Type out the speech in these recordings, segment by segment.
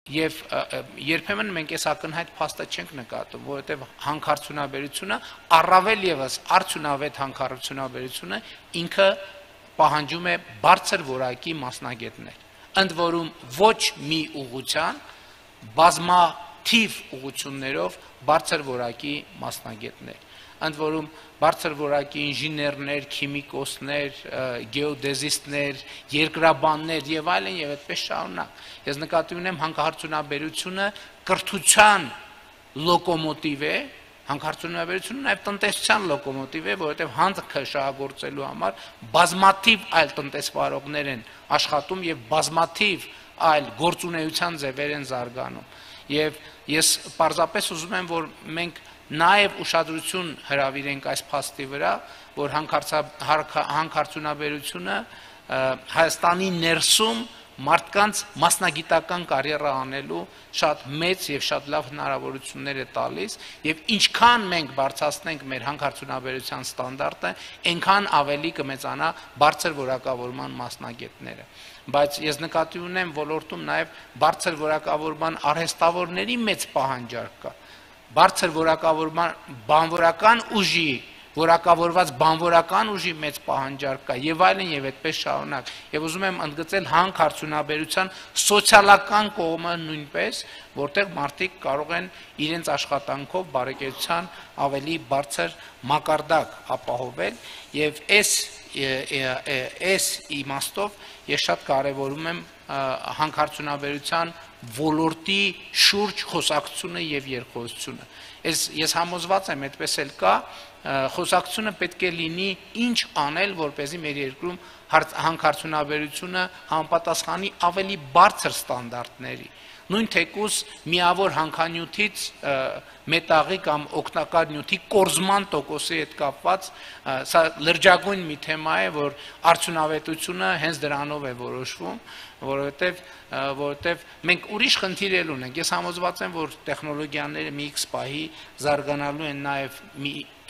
Եվ երբեմն մենք այս ակնհայտ փաստը չենք նկատում, որովհետև հանքարդյունաբերությունը առավել եւս արդյունավետ հանքարդյունաբերությունը ինքը պահանջում է բարձր որակի մասնագետներ, ընդ որում ոչ մի ուղղության բազմաթիվ ուղղություններով բարձր որակի մասնագետներ, ընդ որում բարձր որակի ինժեներներ, քիմիկոսներ, գեոդեզիստներ, երկրաբաններ եւ այլն եւ այդպես շարունակ։ Ես նկատի ունեմ հանքարդյունաբերությունը կրթության լոկոմոտիվ է, հանքարդյունաբերությունը նաեւ տնտեսության լոկոմոտիվ է, որովհետեւ հանքը շահագործելու համար բազմաթիվ այլ տնտեսվարողներ են աշխատում եւ բազմաթիվ այլ գործունեության ձևեր են զարգանում։ Եվ ես պարզապես ուզում եմ, որ մենք նաև ուշադրություն հրավիրենք այս փաստի վրա, որ հանքարդյունաբերությունը Հայաստանի ներսում մարդկանց մասնագիտական կարիերա անելու շատ մեծ եւ շատ լավ հնարավորություններ է տալիս եւ ինչքան մենք բարձրացնենք մեր հանքարդյունաբերության ստանդարտը, այնքան ավելի կմեծանա բարձր որակավորման մասնագետները։ Բայց ես նկատի ունեմ ոլորտում նաև բարձր որակավորման արհեստավորների մեծ պահանջարկ կա, բարձր որակավորման բանվորական ուժի, որակավորված բանվորական ուժի մեծ պահանջարկ կա եւ այլն եւ այդպես շարունակ։ Եվ ուզում եմ ընդգծել հանքարդյունաբերության սոցիալական կողմը նույնպես, որտեղ մարդիկ կարող են իրենց աշխատանքով բարեկեցության ավելի բարձր մակարդակ ապահովել եւ այս իմաստով ես շատ կարևորում եմ հանքարդյունաբերության ոլորտի շուրջ խոսակցությունը եւ երկխոսությունը։ Ես համոզված եմ, այդպես էլ կա, խոսակցությունը պետք է լինի ինչ անել, որպեսզի մեր երկրում հանքարդյունաբերությունը համապատասխանի ավելի բարձր ստանդարտների։ Նույն թեկուզ միավոր հանքանյութից մետաղի կամ օգտակար նյութի կորզման տոկոսի հետ կապված սա լրջագույն մի թեմա է, որ արդյունավետությունը հենց դրանով է որոշվում, որովհետև մենք ուրիշ խնդիր էլ ունենք։ Ես համոզված եմ, որ տեխնոլոգիաները մի X պահի զարգանալու են նաև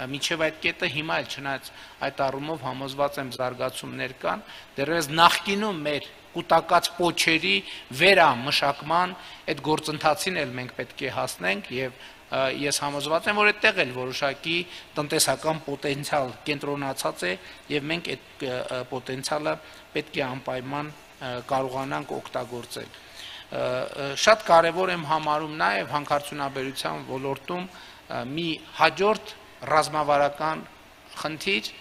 մինչև այդ կետը հիմա էլ չնայած այդ առումով համոզված եմ զարգացումներ կան, դեռևս նախկինում մեր կուտակած պոչերի վերամշակման այդ գործընթացին էլ մենք պետք է հասնենք եւ ես համոզված եմ, որ այդտեղ էլ որոշակի տնտեսական պոտենցիալ կենտրոնացած է եւ մենք այդ պոտենցիալը պետք է անպայման կարողանանք օգտագործել։ Շատ կարևոր եմ համարում նաեւ հանքարդյունաբերության ոլորտում մի հաջորդ ռազմավարական խնդիր,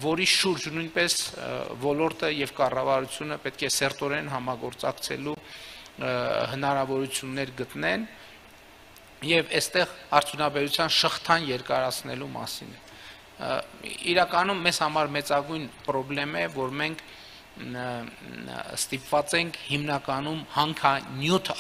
որի շուրջ նույնպես ոլորտը եւ կառավարությունը պետք է սերտորեն համագործակցելու հնարավորություններ գտնեն եւ այստեղ արդյունաբերության շղթան երկարացնելու մասին է։ Իրականում մեզ համար մեծագույն խնդրեմ է, որ մենք ստիպված ենք հիմնականում հանքանյութ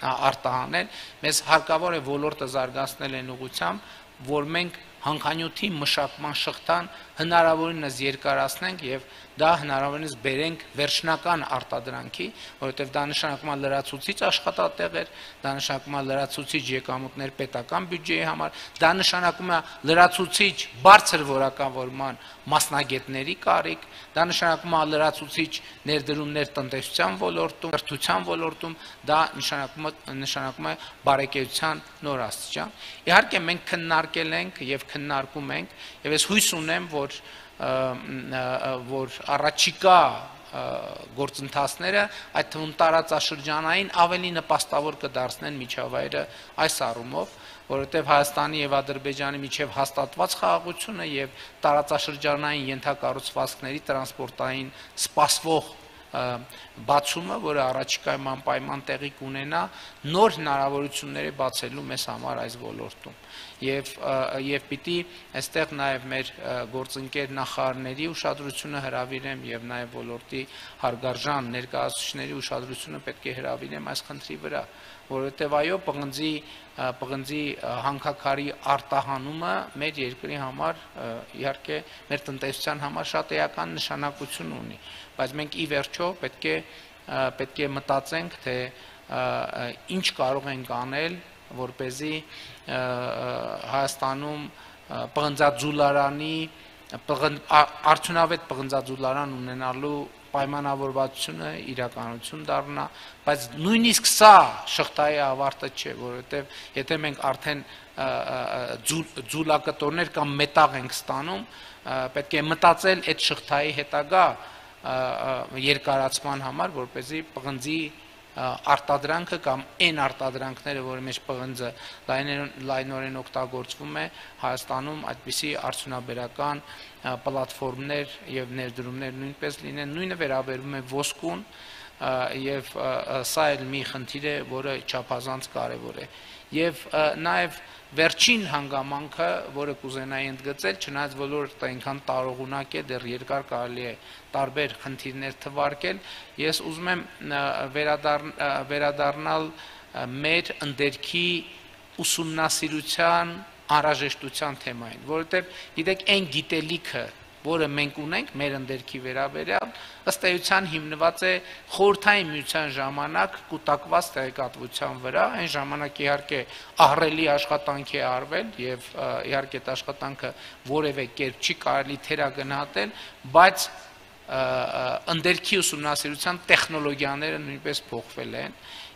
արտահանել, մեզ հարկավոր է ոլորտը զարգացնել այն ուղղությամբ, որ մենք հանքանյութի մշակման շղթան հնարավորինս երկարացնենք եւ դա հնարավորինս բերենք վերջնական արտադրանքի, որովհետեւ դա նշանակում է լրացուցիչ աշխատատեղեր, դա նշանակում է լրացուցիչ եկամուտներ պետական բյուջեի համար, դա նշանակում է լրացուցիչ բարձր որակավորման մասնագետների կարիք, դա նշանակում է լրացուցիչ ներդրումներ տնտեսության ոլորտում, կրթության ոլորտում, դա նշանակում է բարեկեցության նոր աստիճան։ Իհարկե մենք քննարկել ենք եւ քննարկում ենք եւ ես հույս ունեմ, որ առաջիկա գործընթացները այդ թվում տարածաշրջանային ավելի նպաստավոր կդարձնեն միջավայրը այս առումով, որովհետև Հայաստանի եւ Ադրբեջանի միջև հաստատված խաղաղությունը եւ տարածաշրջանային ենթակառուցվածքների տրանսպորտային սպասվող բացումը, որը առաջիկայում անպայման տեղի կունենա, նոր հնարավորություններ է բացելու մեզ համար այս ոլորտում։ Եվ պիտի այստեղ նաև մեր գործընկեր նախարարների ուշադրությունը հրավիրեմ եւ նաև ոլորտի հարգարժան ներկայացուցիչների ուշադրությունը պետք է հրավիրեմ այս խնդրի վրա, որովհետեւ այո, պղնձի հանքաքարի արտահանումը մեր երկրի համար, իհարկե մեր տնտեսության համար շատ էական նշանակություն ունի, բայց մենք ի վերջո պետք է մտածենք, թե ինչ կարող ենք անել, որպեսզի Հայաստանում պղնձաձուլարանի արդյունավետ պղնձաձուլարան ունենալու պայմանավորվածությունը իրականություն դառնա, բայց նույնիսկ սա շղթայի ավարտը չէ, որովհետև եթե մենք արդեն ձուլակտորներ կամ մետաղ ենք ստանում, պետք է մտածել այդ շղթայի հետագա երկարացման համար, որպեսզի պղնձի արտադրանքը կամ այն արտադրանքները, որի մեջ պղնձը լայնորեն օգտագործվում է, Հայաստանում այդպիսի արդյունաբերական պլատֆորմներ եւ ներդրումներ նույնպես լինեն, նույնը վերաբերում է ոսկուն եւ սա էլ մի խնդիր է, որը չափազանց կարեւոր է։ Եվ նաեւ վերջին հանգամանքը, որը կուզենայի ընդգծել, չնայած ոլորտը այնքան տարողունակ է, դեռ երկար կարելի է տարբեր խնդիրներ թվարկել, ես ուզում եմ վերադառնալ մեր ընդերքի ուսումնասիրության անհրաժեշտության թեմային, որովհետև գիտեք, այն գիտելիքը, որը մենք ունենք մեր ընդերքի վերաբերյալ, ըստ էության հիմնված է խորհրդային միության ժամանակ կուտակված տեղեկատվության վրա, այն ժամանակ իհարկե ահռելի աշխատանք է արվել եւ իհարկե այդ աշխատանքը որևէ կերպ չի կարելի թերագնահատել, բայց ընդերքի ուսումնասիրության տեխնոլոգիաները նույնպես փոխվել են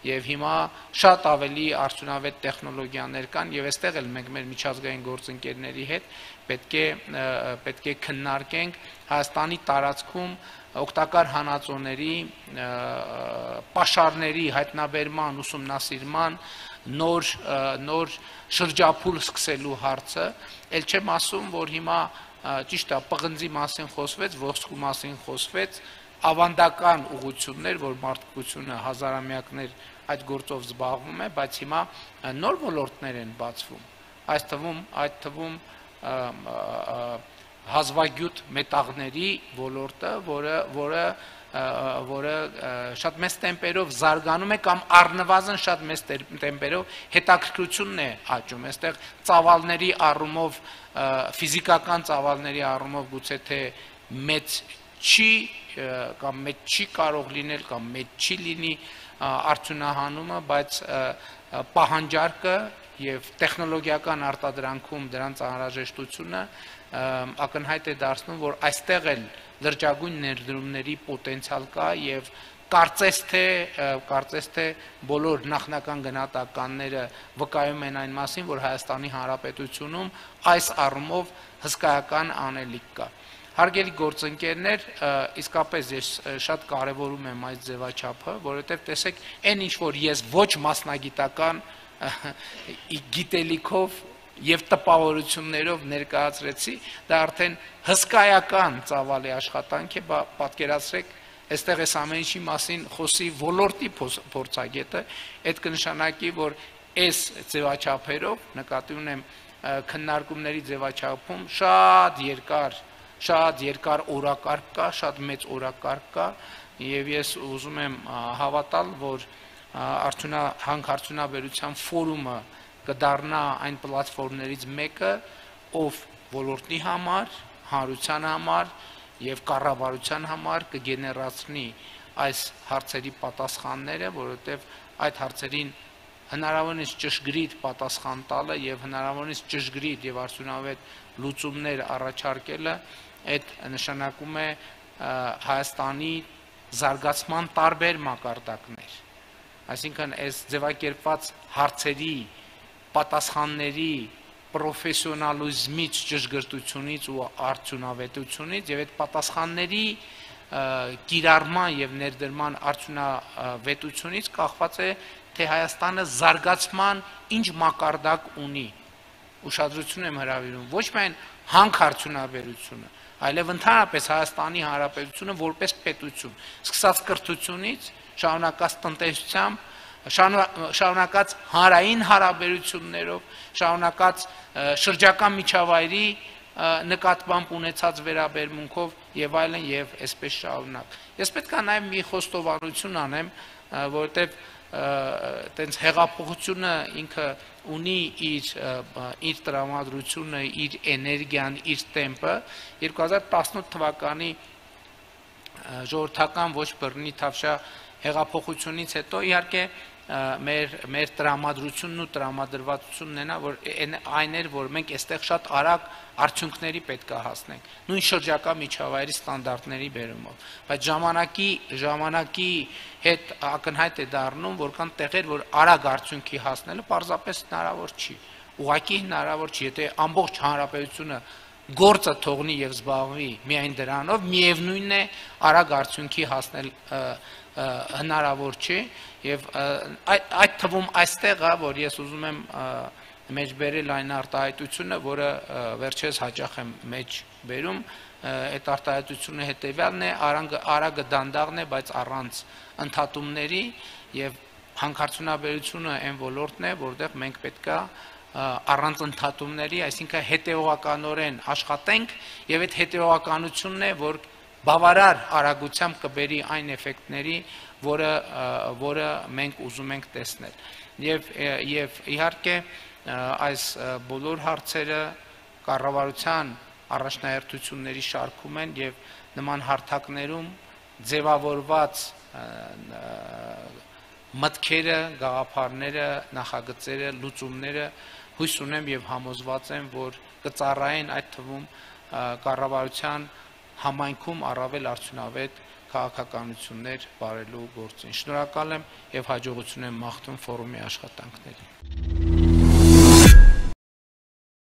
եւ հիմա շատ ավելի արդյունավետ տեխնոլոգիաներ կան եւ այստեղ էլ մենք մեր միջազգային գործընկերների հետ պետք է քննարկենք Հայաստանի տարածքում օգտակար հանածոների պաշարների հայտնաբերման, ուսումնասիրման նոր շրջափուլ սկսելու հարցը, ել չեմ ասում, որ հիմա ճիշտ է պղնձի մասին խոսվեց, ոսկու մասին խոսվեց, ավանդական ուղղություններ, որ մարդկությունը հազարամյակներ այդ գործով զբաղվում է, բայց հիմա նոր ոլորտներ են բացվում, այդ թվում հազվագյուտ մետաղների ոլորտը, որը շատ մեծ տեմպերով զարգանում է կամ առնվազն շատ մեծ տեմպերով հետաքրքրությունն է աճում, այստեղ ծավալների առումով, ֆիզիկական ծավալների առումով գուցե թե մեծ չի կամ մեծ չի կարող լինել կամ մեծ չի լինի արդյունահանումը, բայց պահանջարկը եւ տեխնոլոգիական արտադրանքում դրանց անհրաժեշտությունը ակնհայտ է դարձնում, որ այստեղ էլ լրջագույն ներդրումների պոտենցիալ կա եւ կարծես թե բոլոր նախնական գնահատականները վկայում են այն մասին, որ Հայաստանի Հանրապետությունում այս առումով հսկայական անելիք կա։ Հարգելի գործընկերներ, իսկապես ես շատ կարևորում եմ այս ձևաչափը, որովհետև տեսեք, այն ինչ որ ես ոչ մասնագիտական գիտելիքով եւ տպավորություններով ներկայացրեցի, դա արդեն հսկայական ծավալի աշխատանք է, պատկերացրեք, այստեղ էս ամեն ինչի մասին խոսի ոլորտի փորձագետը, այդ կնշանակի, որ այս ձևաչափերով նկատի ունեմ քննարկումների ձևաչափում շատ երկար օրակարգ կա, շատ մեծ օրակարգ կա, եւ ես ուզում եմ հավատալ, որ հանքարդյունաբերության ֆորումը կդառնա այն պլատֆորմներից մեկը, ով ոլորտի համար, հանրության համար եւ կառավարության համար կգեներացնի այս հարցերի պատասխանները, որովհետեւ այդ հարցերին հնարավորինս ճշգրիտ պատասխան տալը եւ հնարավորինս ճշգրիտ եւ արդյունավետ լուծումներ առաջարկելը այդ նշանակում է Հայաստանի զարգացման տարբեր մակարդակներ, այսինքն այս ձևակերպված հարցերի պատասխանների պրոֆեսիոնալիզմից, ճշգրտությունից ու արդյունավետությունից եւ այդ պատասխանների կիրառման եւ ներդրման արդյունավետությունից կախված է թե Հայաստանը զարգացման ինչ մակարդակ ունի, ուշադրություն եմ հրավիրում, ոչ միայն հանքարդյունաբերությունը, այլև ընդհանրապես Հայաստանի Հանրապետությունը որպես պետություն, սկսած կրթությունից, շարունակած տնտեսությամբ, շարունակած հանրային հարաբերություններով, շարունակած շրջակա միջավայրի նկատմամբ ունեցած վերաբերմունքով եւ այլն եւ այսպես շարունակ։ Ես պետք է նաեւ մի խոստովանություն անեմ, որովհետեւ տենց հեղափոխությունը ինքը ունի իր տրամադրությունը, իր էներգիան, իր տեմպը 2018 թվականի ժողովրդական ոչ բռնի թավշյա հեղափոխությունից հետո իհարկե մեր տրամադրությունն ու տրամադրվածությունն են, որ այն էր, որ մենք այստեղ շատ արագ արդյունքների պետք է հասնենք, նույն շրջակա միջավայրի ստանդարտների բերումով, բայց ժամանակի հետ ակնհայտ է դառնում, որ կան տեղեր, որ արագ արդյունքի հասնելը պարզապես հնարավոր չի, ուղղակի հնարավոր չի, եթե ամբողջ հանրապետությունը գործը թողնի եւ զբաղվի միայն դրանով, միևնույնն է արագ արդյունքի հասնել հնարավոր չի եւ այդ թվում այստեղ է, որ ես ուզում եմ մեջբերել այն արտահայտությունը, որը վերջերս հաճախ եմ մեջ բերում, այդ արտահայտությունը հետեւյալն է, արագը դանդաղն է, բայց առանց ընդհատումների եւ հանքարդյունաբերությունը այն ոլորտն է, որտեղ մենք պետքա առանց ընդհատումների, այսինքն հետևողականորեն աշխատենք եւ այդ հետևողականությունն է, որ բավարար արագությամբ կբերի այն էֆեկտների, որը մենք ուզում ենք տեսնել։ Եվ իհարկե այս բոլոր հարցերը կառավարության առաջնահերթությունների շարքում են եւ նման հարթակներում ձևավորված մտքերը, գաղափարները, նախագծերը, լուծումները հույս ունեմ եւ համոզված եմ, որ կծառայեն այդ թվում կառավարության համայնքում առավել արդյունավետ քաղաքականություններ բարելու գործին։ Շնորհակալ եմ եւ հաջողություն եմ մաղթում ֆորումի աշխատանքներին։